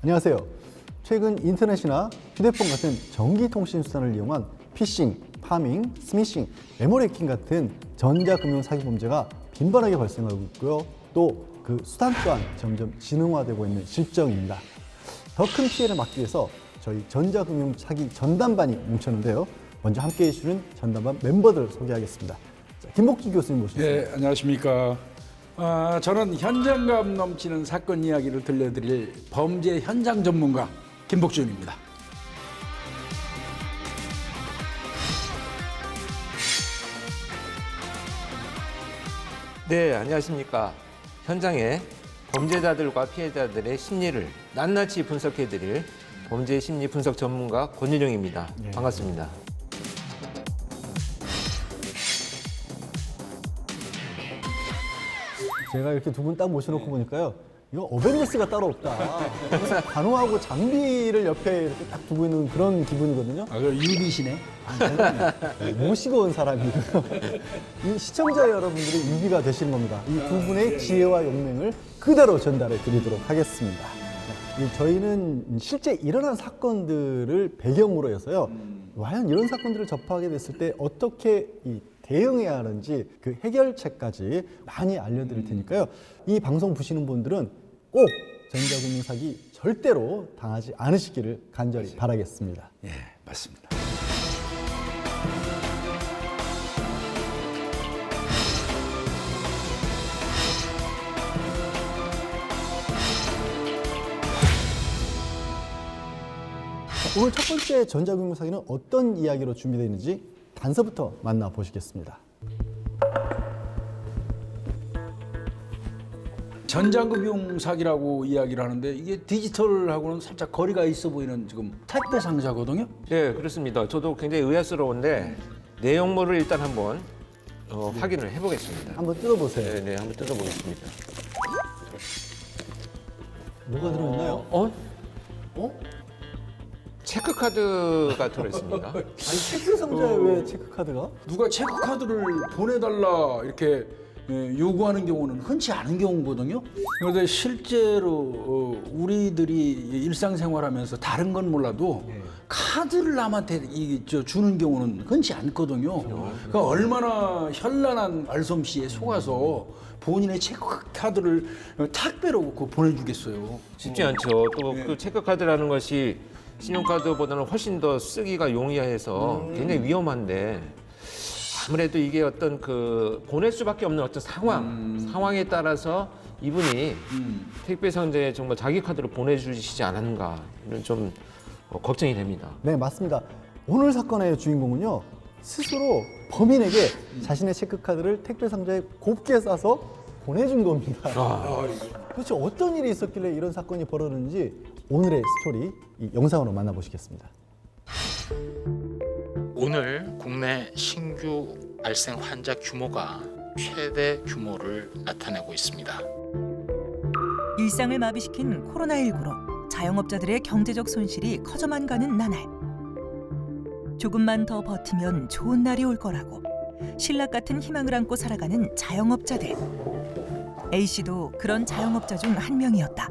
안녕하세요. 최근 인터넷이나 휴대폰 같은 전기통신 수단을 이용한 피싱, 파밍, 스미싱, 메모리 해킹 같은 전자금융 사기 범죄가 빈번하게 발생하고 있고요. 또 그 수단 또한 점점 지능화되고 있는 실정입니다. 더 큰 피해를 막기 위해서 저희 전자금융 사기 전담반이 뭉쳤는데요. 먼저 함께해 주시는 전담반 멤버들을 소개하겠습니다. 자, 김복주 교수님 모시겠습니다. 네, 안녕하십니까. 저는 현장감 넘치는 사건 이야기를 들려드릴 범죄 현장 전문가 김복준입니다. 네, 안녕하십니까. 현장에 범죄자들과 피해자들의 심리를 낱낱이 분석해드릴 범죄 심리 분석 전문가 권윤영입니다. 네. 반갑습니다. 제가 이렇게 두 분 딱 모셔놓고 보니까요. 이거 어벤져스가 따로 없다. 무슨 관호하고 장비를 옆에 이렇게 딱 두고 있는 그런 기분이거든요. 그 유비시네. 모시고 온 사람이고요. 이 시청자 여러분들이 유비가 되시는 겁니다. 이 두 분의 지혜와 용맹을 그대로 전달해 드리도록 하겠습니다. 저희는 실제 일어난 사건들을 배경으로 해서요. 과연 이런 사건들을 접하게 됐을 때 어떻게 대응해야 하는지 그 해결책까지 많이 알려드릴 테니까요. 이 방송 보시는 분들은 꼭 전자금융 사기 절대로 당하지 않으시기를 간절히 바라겠습니다. 예, 맞습니다. 오늘 첫 번째 전자금융 사기는 어떤 이야기로 준비되어 있는지 단서부터 만나보시겠습니다. 전자금융 사기라고 이야기를 하는데 이게 디지털하고는 살짝 거리가 있어 보이는 지금 택배 상자거든요. 네, 그렇습니다. 저도 굉장히 의아스러운데 내용물을 일단 한번 확인을 해보겠습니다. 한번 뜯어보세요. 네, 한번 뜯어보겠습니다. 뭐가 들어있나요? 어? 체크카드가 들어있습니다. 아니 체크 상자에 왜 체크카드가? 누가 체크카드를 보내달라 이렇게 요구하는 경우는 흔치 않은 경우거든요. 그런데 실제로 우리들이 일상생활하면서 다른 건 몰라도 카드를 남한테 주는 경우는 흔치 않거든요. 그러니까 얼마나 현란한 말솜씨에 속아서 본인의 체크카드를 택배로 보내주겠어요. 쉽지 않죠. 또 그 체크카드라는 것이 신용카드보다는 훨씬 더 쓰기가 용이해서 굉장히 위험한데 아무래도 이게 어떤 그 보낼 수밖에 없는 어떤 상황에 따라서 이분이 택배 상자에 정말 자기 카드를 보내주시지 않았는가 이런 좀 걱정이 됩니다. 네, 맞습니다. 오늘 사건의 주인공은요. 스스로 범인에게 자신의 체크카드를 택배 상자에 곱게 싸서 보내준 겁니다. 도대체 어떤 일이 있었길래 이런 사건이 벌어졌는지 오늘의 스토리 이 영상으로 만나보시겠습니다. 오늘 국내 신규 발생 환자 규모가 최대 규모를 나타내고 있습니다. 일상을 마비시킨 코로나19로 자영업자들의 경제적 손실이 커져만 가는 나날. 조금만 더 버티면 좋은 날이 올 거라고 신락 같은 희망을 안고 살아가는 자영업자들. A씨도 그런 자영업자 중 한 명이었다.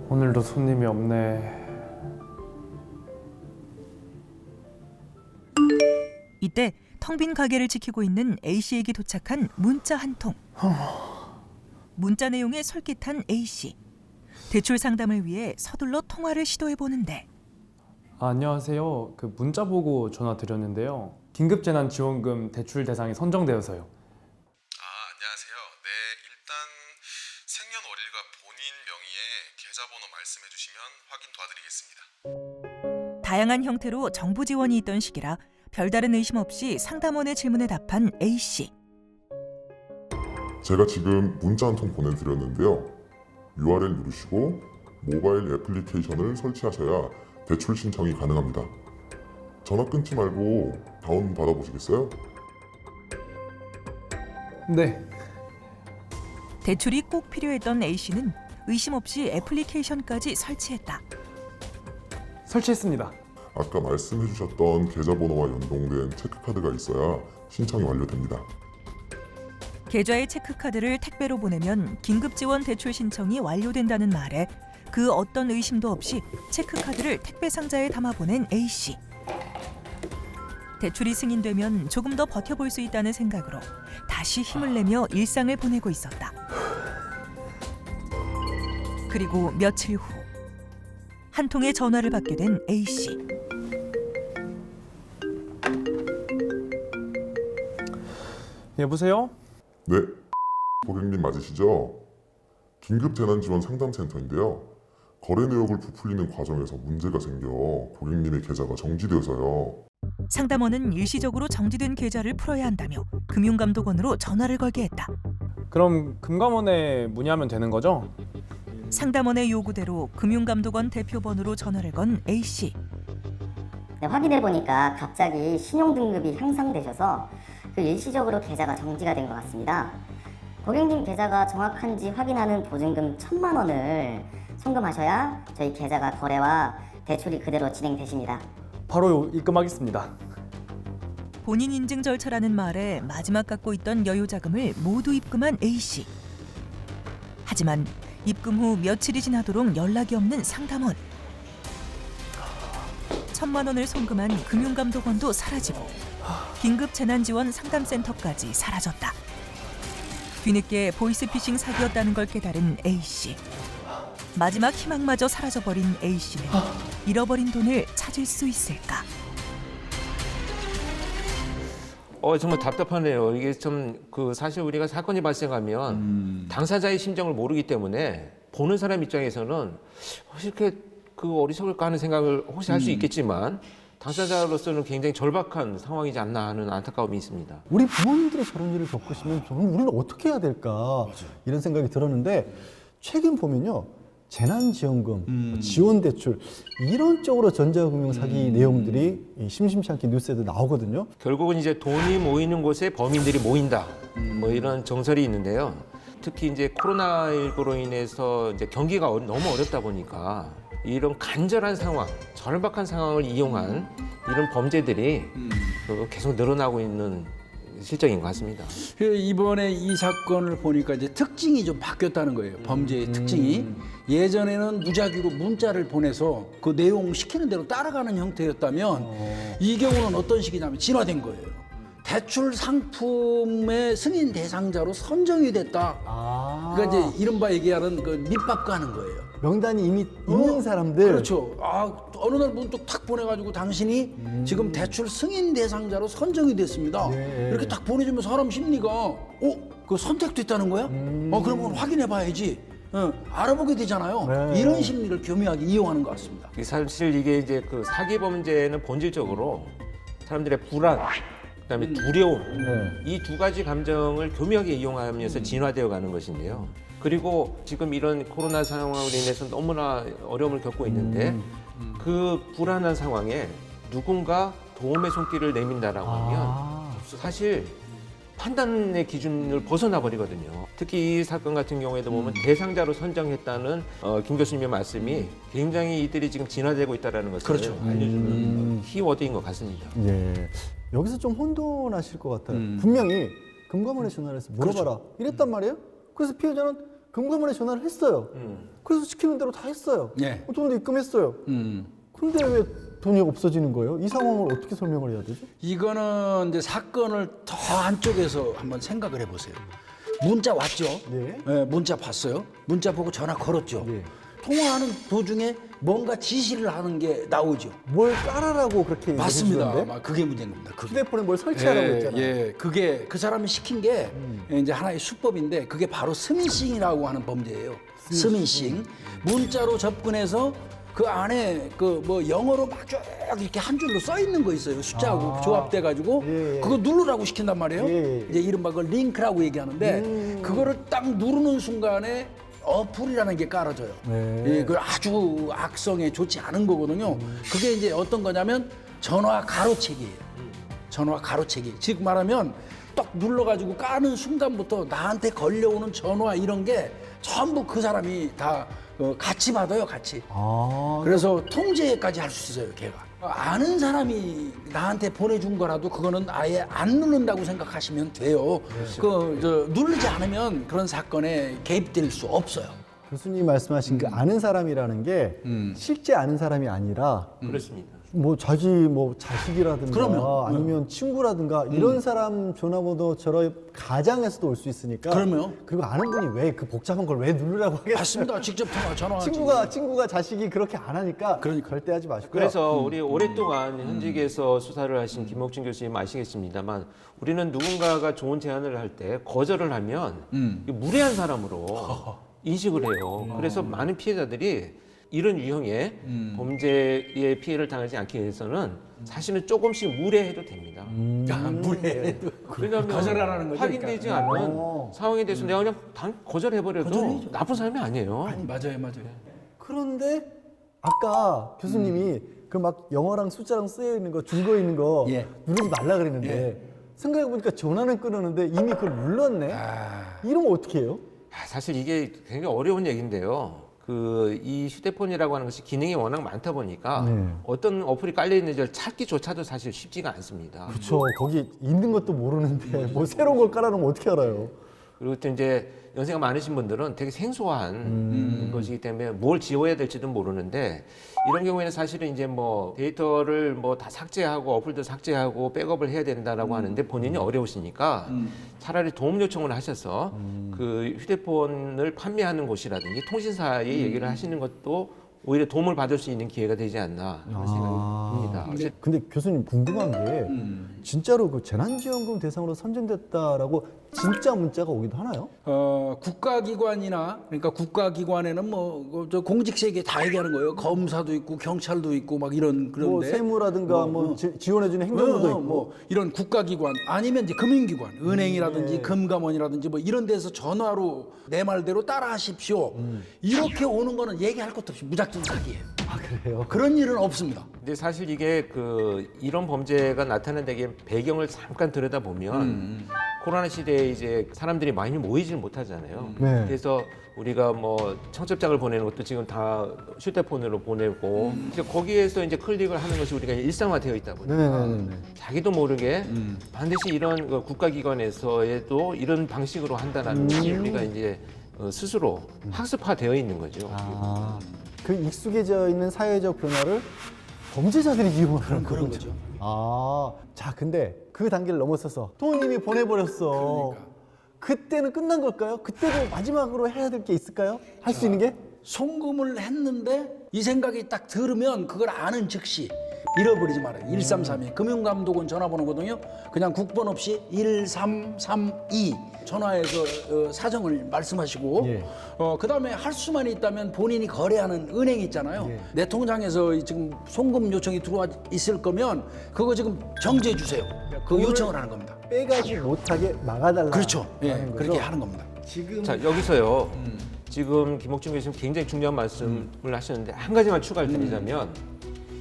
오늘도 손님이 없네. 이때 텅 빈 가게를 지키고 있는 A씨에게 도착한 문자 한 통. 문자 내용에 솔깃한 A씨. 대출 상담을 위해 서둘러 통화를 시도해 보는데 안녕하세요. 그 문자 보고 전화 드렸는데요. 긴급재난지원금 대출 대상이 선정되어서요. 안녕하세요. 네, 일단 생년월일과 본인 명의의 계좌번호 말씀해 주시면 확인 도와드리겠습니다. 다양한 형태로 정부 지원이 있던 시기라 별다른 의심 없이 상담원의 질문에 답한 A씨. 제가 지금 문자 한 통 보내드렸는데요. URL 누르시고 모바일 애플리케이션을 설치하셔야 대출 신청이 가능합니다. 전화 끊지 말고 다운 받아보시겠어요? 네. 대출이 꼭 필요했던 A씨는 의심 없이 애플리케이션까지 설치했다. 설치했습니다. 아까 말씀해 주셨던 계좌번호와 연동된 체크카드가 있어야 신청이 완료됩니다. 계좌의 체크카드를 택배로 보내면 긴급지원 대출 신청이 완료된다는 말에 그 어떤 의심도 없이 체크카드를 택배 상자에 담아보낸 A씨. 대출이 승인되면 조금 더 버텨볼 수 있다는 생각으로 다시 힘을 내며 일상을 보내고 있었다. 그리고 며칠 후 한 통의 전화를 받게 된 A씨. 여보세요? 네, 고객님 맞으시죠? 긴급재난지원상담센터인데요. 거래 내역을 부풀리는 과정에서 문제가 생겨 고객님의 계좌가 정지되어서요. 상담원은 일시적으로 정지된 계좌를 풀어야 한다며 금융감독원으로 전화를 걸게 했다. 그럼 금감원에 문의하면 되는 거죠? 상담원의 요구대로 금융감독원 대표번호로 전화를 건 A씨. 네, 확인해 보니까 갑자기 신용등급이 향상되셔서 그 일시적으로 계좌가 정지가 된 것 같습니다. 고객님 계좌가 정확한지 확인하는 보증금 1,000만 원을 송금하셔야 저희 계좌가 거래와 대출이 그대로 진행되십니다. 바로 입금하겠습니다. 본인 인증 절차라는 말에 마지막 갖고 있던 여유 자금을 모두 입금한 A씨. 하지만 입금 후 며칠이 지나도록 연락이 없는 상담원. 1,000만 원을 송금한 금융감독원도 사라지고 긴급재난지원 상담센터까지 사라졌다. 뒤늦게 보이스피싱 사기였다는 걸 깨달은 A씨. 마지막 희망마저 사라져버린 A씨는 잃어버린 돈을 찾을 수 있을까? 정말 답답하네요. 이게 좀 사실 우리가 사건이 발생하면 당사자의 심정을 모르기 때문에 보는 사람 입장에서는 혹시 이렇게 어리석을까 하는 생각을 혹시 할 수 있겠지만 당사자로서는 굉장히 절박한 상황이지 않나 하는 안타까움이 있습니다. 우리 부모님들이 저런 일을 겪으시면 그럼 우리는 어떻게 해야 될까 이런 생각이 들었는데 최근 보면요. 재난지원금, 지원대출 이런 쪽으로 전자금융 사기 내용들이 심심치 않게 뉴스에도 나오거든요. 결국은 이제 돈이 모이는 곳에 범인들이 모인다. 뭐 이런 정설이 있는데요. 특히 이제 코로나19로 인해서 이제 경기가 너무 어렵다 보니까 이런 간절한 상황, 절박한 상황을 이용한 이런 범죄들이 계속 늘어나고 있는 실정인 것 같습니다. 이번에 이 사건을 보니까 이제 특징이 좀 바뀌었다는 거예요. 범죄의 특징이. 예전에는 무작위로 문자를 보내서 그 내용 시키는 대로 따라가는 형태였다면 이 경우는 어떤 식이냐면 진화된 거예요. 대출 상품의 승인 대상자로 선정이 됐다. 그러니까 이제 이른바 얘기하는 그 밑밥 가는 거예요. 명단이 이미 있는 사람들. 그렇죠. 어느 날 문득 탁 보내가지고 당신이 지금 대출 승인 대상자로 선정이 됐습니다. 네. 이렇게 딱 보내주면 사람 심리가 그 선택됐다는 거야? 그러면 확인해봐야지. 알아보게 되잖아요. 네. 이런 심리를 교묘하게 이용하는 것 같습니다. 사실 이게 이제 사기 범죄는 본질적으로 사람들의 불안, 그다음에 두려움 이 두 가지 감정을 교묘하게 이용하면서 진화되어 가는 것인데요. 그리고 지금 이런 코로나 상황으로 인해서 너무나 어려움을 겪고 있는데 그 불안한 상황에 누군가 도움의 손길을 내민다라고 하면 사실 판단의 기준을 벗어나 버리거든요. 특히 이 사건 같은 경우에도 보면 대상자로 선정했다는 김 교수님의 말씀이 굉장히 이들이 지금 진화되고 있다는 것을 그렇죠. 알려주는 키워드인 것 같습니다. 예. 여기서 좀 혼돈하실 것 같아요. 분명히 금감원에 전화를 해서 물어봐라 이랬단 말이에요. 그래서 피해자는 금감원에 전화를 했어요. 그래서 시키는 대로 다 했어요. 예. 돈도 입금했어요. 근데 왜 돈이 없어지는 거예요? 이 상황을 어떻게 설명을 해야 되죠? 이거는 이제 사건을 더 한쪽에서 한번 생각을 해보세요. 문자 왔죠? 네. 네, 문자 봤어요. 문자 보고 전화 걸었죠. 네. 통화하는 도중에 뭔가 지시를 하는 게 나오죠. 뭘 깔아라고 그렇게 맞습니다. 얘기해 주던데? 아마 그게 문제인 겁니다. 그게. 휴대폰에 뭘 설치하라고 했잖아요. 예, 그게 그 사람이 시킨 게 이제 하나의 수법인데 그게 바로 스미싱이라고 하는 범죄예요. 스미싱. 문자로 접근해서 그 안에 그 뭐 영어로 막 쭉 이렇게 한 줄로 써 있는 거 있어요. 숫자하고 조합돼 가지고 예, 예. 그거 누르라고 시킨단 말이에요. 예, 예. 이제 이른바 그 링크라고 얘기하는데 그거를 딱 누르는 순간에 어플이라는 게 깔아져요. 네. 예, 그 아주 악성에 좋지 않은 거거든요. 그게 이제 어떤 거냐면 전화 가로채기예요. 전화 가로채기. 즉 말하면 딱 눌러가지고 까는 순간부터 나한테 걸려오는 전화 이런 게 전부 그 사람이 다 같이 받아요, 같이. 그래서 통제까지 할 수 있어요, 걔가. 아는 사람이 나한테 보내준 거라도 그거는 아예 안 누른다고 생각하시면 돼요. 누르지 않으면 그런 사건에 개입될 수 없어요. 교수님 말씀하신 그 아는 사람이라는 게 실제 아는 사람이 아니라 그렇습니다. 뭐 자기 뭐 자식이라든가 그럼요. 아니면 친구라든가 이런 사람 전화번호처럼 가장에서도 올 수 있으니까. 그럼요. 그리고 아는 분이 왜 그 복잡한 걸 왜 누르라고 하겠어요? 맞습니다. 직접 전화. 친구가 자식이 그렇게 안 하니까 그러니까. 절대 하지 마시고요. 그래서 우리 오랫동안 현직에서 수사를 하신 김옥진 교수님 아시겠습니다만 우리는 누군가가 좋은 제안을 할 때 거절을 하면 무례한 사람으로 인식을 해요. 그래서 많은 피해자들이 이런 유형의 범죄의 피해를 당하지 않기 위해서는 사실은 조금씩 무례해도 됩니다. 무례해도. 왜냐하면 거절 안 하는 거죠, 확인되지 그러니까. 않는 상황에 대해서 내가 그냥 거절해버려도 거절이죠. 나쁜 사람이 아니에요. 아니 맞아요. 그런데 아까 교수님이 그 막 영어랑 숫자랑 쓰여 있는 거 증거 있는 거 예. 누르지 말라 그랬는데 생각해 보니까 전화는 끊었는데 이미 그걸 눌렀네. 이러면 어떻게 해요? 사실 이게 굉장히 어려운 얘기인데요. 이 휴대폰이라고 하는 것이 기능이 워낙 많다 보니까 네. 어떤 어플이 깔려 있는지를 찾기조차도 사실 쉽지가 않습니다. 그렇죠. 거기 있는 것도 모르는데 뭐 새로운 걸 깔아놓으면 어떻게 알아요? 그리고 또 이제 연세가 많으신 분들은 되게 생소한 것이기 때문에 뭘 지워야 될지도 모르는데 이런 경우에는 사실은 이제 뭐 데이터를 뭐 다 삭제하고 어플도 삭제하고 백업을 해야 된다라고 하는데 본인이 어려우시니까 차라리 도움 요청을 하셔서 그 휴대폰을 판매하는 곳이라든지 통신사에 얘기를 하시는 것도 오히려 도움을 받을 수 있는 기회가 되지 않나 그런 생각이 듭니다. 근데 교수님 궁금한 게 진짜로 그 재난지원금 대상으로 선정됐다라고 진짜 문자가 오기도 하나요? 국가기관이나 그러니까 국가기관에는 저 공직 세계 다 얘기하는 거예요. 검사도 있고 경찰도 있고 막 이런 그런데 뭐 세무라든가 지원해주는 행정부도 있고 뭐 이런 국가기관 아니면 이제 금융기관, 은행이라든지 금감원이라든지 뭐 이런 데서 전화로 내 말대로 따라하십시오. 이렇게 오는 거는 얘기할 것도 없이 무작정 사기예요. 아 그래요? 그런 일은 없습니다. 근데 사실 이게 이런 범죄가 나타나는 데에 배경을 잠깐 들여다 보면 코로나 시대에 이제 사람들이 많이 모이질 못하잖아요. 네. 그래서 우리가 뭐 청첩장을 보내는 것도 지금 다 휴대폰으로 보내고 이제 거기에서 이제 클릭을 하는 것이 우리가 일상화되어 있다 보니까 네네네. 자기도 모르게 반드시 이런 국가기관에서에도 이런 방식으로 한다는 것이 우리가 이제 스스로 학습화되어 있는 거죠. 아, 그 익숙해져 있는 사회적 변화를 범죄자들이 이용하는 그런 거죠. 아, 자, 근데 그 단계를 넘어서서 돈 이미 보내버렸어. 그때는 끝난 걸까요? 그때도 마지막으로 해야 될 게 있을까요? 할 수 있는 게? 송금을 했는데 이 생각이 딱 들으면 그걸 아는 즉시 잃어버리지 말아요. 1332 금융감독원 전화번호거든요. 그냥 국번 없이 1332 전화해서 사정을 말씀하시고 예. 그다음에 할 수만 있다면 본인이 거래하는 은행 있잖아요. 예. 내 통장에서 지금 송금 요청이 들어와 있을 거면 그거 지금 정지해 주세요. 그 요청을 하는 겁니다. 빼가지 못하게 막아달라. 그렇죠. 예, 하는 거죠? 그렇게 하는 겁니다. 지금 자 여기서요. 지금 김옥진 교수님 굉장히 중요한 말씀을 하셨는데 한 가지만 추가를 드리자면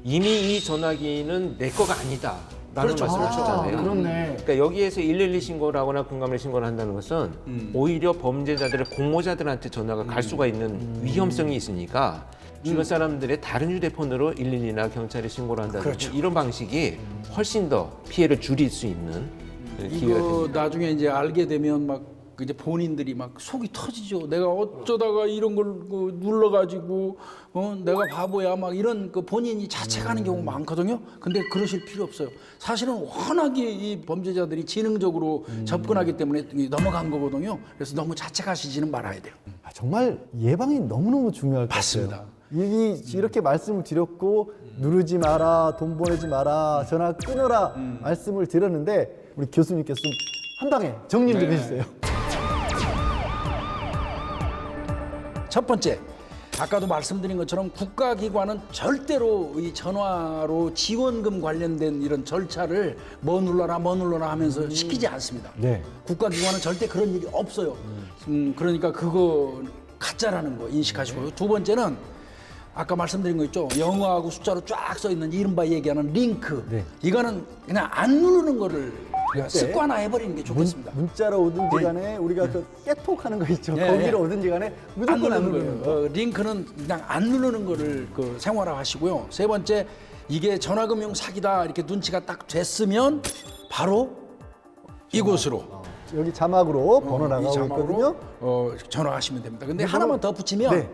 이미 이 전화기는 내 거가 아니다. 라는 그렇죠. 말씀을 하셨잖아요. 그렇네. 그러니까 여기에서 112 신고를 하거나 공감을 신고를 한다는 것은 오히려 범죄자들의 공모자들한테 전화가 갈 수가 있는 위험성이 있으니까 주변 사람들의 다른 휴대폰으로 112나 경찰에 신고를 한다든지 그렇죠. 이런 방식이 훨씬 더 피해를 줄일 수 있는 기회가 이거 됩니다. 나중에 이제 알게 되면 막 이제 본인들이 막 속이 터지죠. 내가 어쩌다가 이런 걸 눌러가지고 내가 바보야 막 이런 그 본인이 자책하는 경우 많거든요. 근데 그러실 필요 없어요. 사실은 워낙에 이 범죄자들이 지능적으로 접근하기 때문에 넘어간 거거든요. 그래서 너무 자책하시지는 말아야 돼요. 아, 정말 예방이 너무너무 중요할 것 맞습니다. 같아요. 이렇게 말씀을 드렸고 누르지 마라, 돈 보내지 마라, 전화 끊어라 말씀을 드렸는데 우리 교수님께서 좀 한 방에 정리 좀 해주세요. 첫 번째, 아까도 말씀드린 것처럼 국가기관은 절대로 이 전화로 지원금 관련된 이런 절차를 뭐 눌러라 하면서 시키지 않습니다. 네. 국가기관은 절대 그런 일이 없어요. 그러니까 그거 가짜라는 거 인식하시고요. 두 번째는 아까 말씀드린 거 있죠. 영어하고 숫자로 쫙 써 있는 이른바 얘기하는 링크. 네. 이거는 그냥 안 누르는 거를 습관화해버리는 게 좋겠습니다. 문자로 오든지 간에 우리가 그 깨톡하는 거 있죠. 네, 거기로 네. 오든지 간에 안 무조건 안 누르는 누르는 거예요. 거. 링크는 그냥 안 누르는 거를 생활화하시고요. 세 번째, 이게 전화금융 사기다 이렇게 눈치가 딱 됐으면 바로 이곳으로 여기 자막으로 번호 이 나가고 자막으로 있거든요. 전화하시면 됩니다. 근데 이 하나만 더 붙이면 네.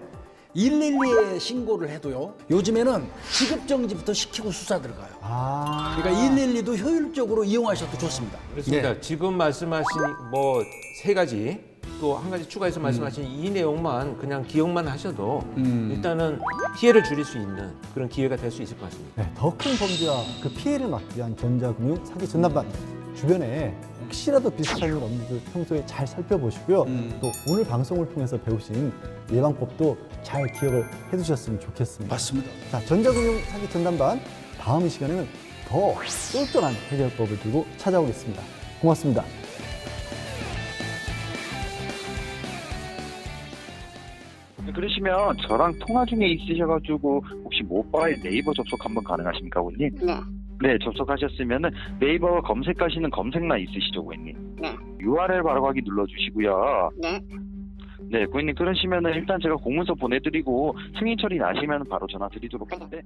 112에 신고를 해도요. 요즘에는 지급정지부터 시키고 수사 들어가요. 아. 그러니까 112도 효율적으로 이용하셔도 좋습니다. 그렇습니다. 지금 말씀하신 뭐 세 가지 또 한 가지 추가해서 말씀하신 이 내용만 그냥 기억만 하셔도 일단은 피해를 줄일 수 있는 그런 기회가 될 수 있을 것 같습니다. 네, 더 큰 범죄와 그 피해를 막기 위한 전자금융 사기 전담반 주변에 혹시라도 비슷한 일 없는지 평소에 잘 살펴보시고요. 또 오늘 방송을 통해서 배우신 예방법도 잘 기억을 해두셨으면 좋겠습니다. 맞습니다. 자, 전자금융 사기 전담반 다음 이 시간에는 더 똘똘한 해결법을 들고 찾아오겠습니다. 고맙습니다. 그러시면 저랑 통화 중에 있으셔가지고 혹시 모바일 네이버 접속 한번 가능하십니까, 고객님? 네. 네, 접속하셨으면은 네이버 검색하시는 검색란 있으시죠, 고객님? 네. URL 바로 가기 눌러주시고요. 네. 네, 고객님 그러시면은 일단 제가 공문서 보내드리고 승인 처리 나시면 바로 전화 드리도록 하는데.